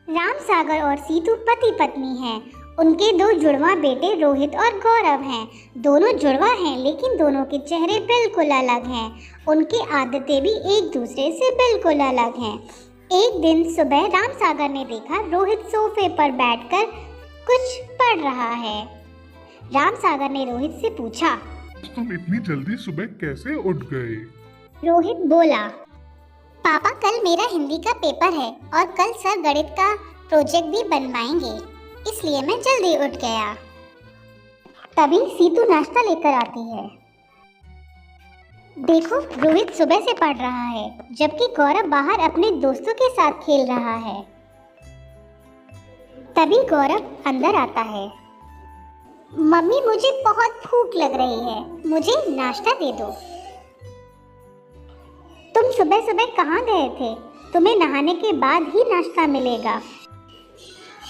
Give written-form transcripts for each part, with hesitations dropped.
राम सागर और सीतू पति पत्नी हैं। उनके दो जुड़वा बेटे रोहित और गौरव हैं। दोनों जुड़वा हैं लेकिन दोनों के चेहरे बिल्कुल अलग हैं। उनकी आदतें भी एक दूसरे से बिल्कुल अलग हैं। एक दिन सुबह राम सागर ने देखा रोहित सोफे पर बैठकर कुछ पढ़ रहा है। राम सागर ने रोहित से पूछा, तुम इतनी जल्दी सुबह कैसे उठ गए? रोहित बोला, पापा कल मेरा हिंदी का पेपर है और कल सर गणित का प्रोजेक्ट भी बनवाएंगे, इसलिए मैं जल्दी उठ गया। तभी सीतू नाश्ता लेकर आती है। देखो रोहित सुबह से पढ़ रहा है जबकि गौरव बाहर अपने दोस्तों के साथ खेल रहा है। तभी गौरव अंदर आता है। मम्मी मुझे बहुत भूख लग रही है, मुझे नाश्ता दे दो। तुम सुबह सुबह कहाँ गए थे? तुम्हें नहाने के बाद ही नाश्ता मिलेगा।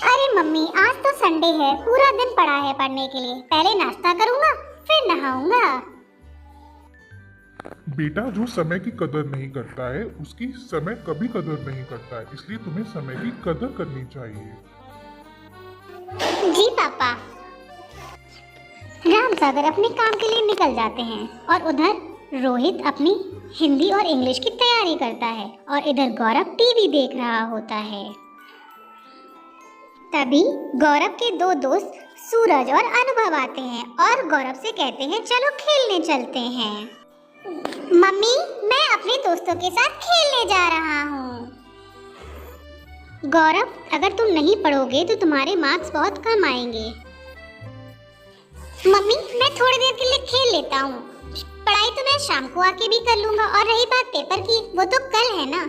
अरे मम्मी आज तो संडे है, पूरा दिन पड़ा है पढ़ने के लिए। पहले नाश्ता करूँगा फिर नहाऊंगा। बेटा जो समय की कदर नहीं करता है उसकी समय कभी कदर नहीं करता है, इसलिए तुम्हें समय की कदर करनी चाहिए। जी पापा। राम सागर अपने काम के लिए निकल जाते हैं और उधर रोहित अपनी हिंदी और इंग्लिश की तैयारी करता है और इधर गौरव टीवी देख रहा होता है। तभी गौरव के दो दोस्त सूरज और अनुभव आते हैं और गौरव से कहते हैं चलो खेलने चलते हैं। मम्मी मैं अपने दोस्तों के साथ खेलने जा रहा हूँ। गौरव अगर तुम नहीं पढ़ोगे तो तुम्हारे मार्क्स बहुत कम आएंगे। मम्मी मैं थोड़ी देर के लिए खेल लेता हूँ, पढ़ाई तो मैं शाम को आके भी कर लूँगा। और रही बात पेपर की, वो तो कल है ना।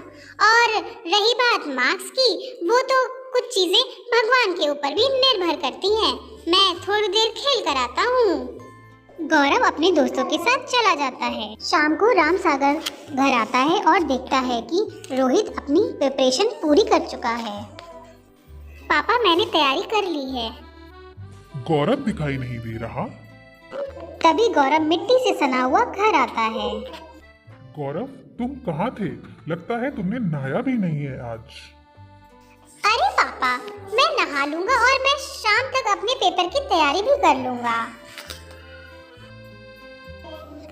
और रही बात मार्क्स की, वो तो कुछ चीज़ें भगवान के ऊपर भी निर्भर करती हैं। मैं थोड़ी देर खेल कर आता हूँ। गौरव अपने दोस्तों के साथ चला जाता है। शाम को राम सागर घर आता है और देखता है कि रोहित अपनी प्रिपरेशन पूरी कर चुका है। पापा मैंने तैयारी कर ली है। गौरव दिखाई नहीं दे रहा। तभी गौरव मिट्टी से सना हुआ घर आता है। गौरव तुम कहाँ थे? लगता है तुमने नहाया भी नहीं है आज। अरे पापा मैं नहा लूंगा और मैं शाम तक अपने पेपर की तैयारी भी कर लूंगा।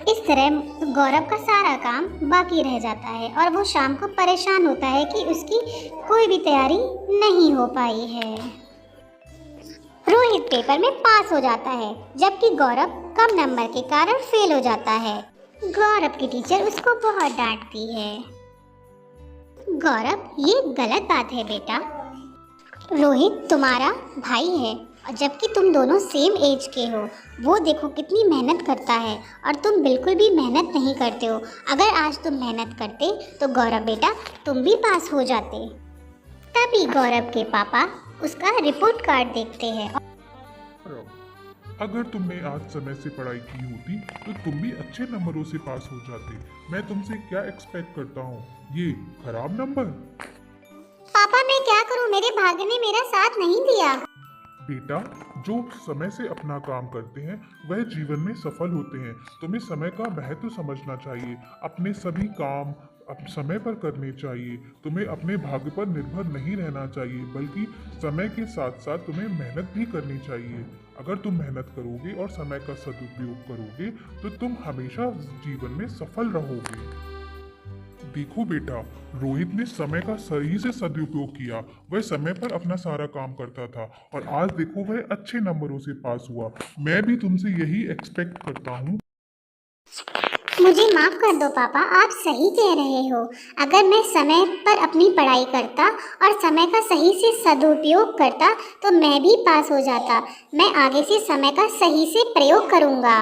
इस तरह गौरव का सारा काम बाकी रह जाता है और वो शाम को परेशान होता है कि उसकी कोई भी तैयारी नहीं हो पाई है। रोहित पेपर में पास हो जाता है जबकि गौरव कम नंबर के कारण फेल हो जाता है। गौरव की टीचर उसको बहुत डांटती है। गौरव ये गलत बात है बेटा, रोहित तुम्हारा भाई है और जबकि तुम दोनों सेम एज के हो। वो देखो कितनी मेहनत करता है और तुम बिल्कुल भी मेहनत नहीं करते हो। अगर आज तुम मेहनत करते तो गौरव बेटा तुम भी पास हो जाते। तभी गौरव के पापा उसका रिपोर्ट कार्ड देखते हैं। अगर तुमने आज समय से पढ़ाई की होती तो तुम भी अच्छे नंबरों से पास हो जाते। मैं तुमसे क्या एक्सपेक्ट करता हूँ, ये खराब नंबर। पापा मैं क्या करूँ, मेरे भाग्य ने मेरा साथ नहीं दिया। बेटा जो समय से अपना काम करते हैं वह जीवन में सफल होते हैं। तुम्हें समय का महत्व समझना चाहिए। अपने सभी काम समय पर करने चाहिए। तुम्हें अपने भाग्य पर निर्भर नहीं रहना चाहिए, बल्कि समय के साथ साथ तुम्हें मेहनत भी करनी चाहिए। अगर तुम मेहनत करोगे और समय का सदुपयोग करोगे तो तुम हमेशा जीवन में सफल रहोगे। देखो बेटा, रोहित ने समय का सही से सदुपयोग किया। वह समय पर अपना सारा काम करता था और आज देखो वह अच्छे नंबरों से पास हुआ। मैं भी तुमसे यही एक्सपेक्ट करता हूँ। मुझे माफ कर दो पापा, आप सही कह रहे हो। अगर मैं समय पर अपनी पढ़ाई करता और समय का सही से सदुपयोग करता तो मैं भी पास हो जाता। मैं आगे से समय का सही से प्रयोग करूँगा।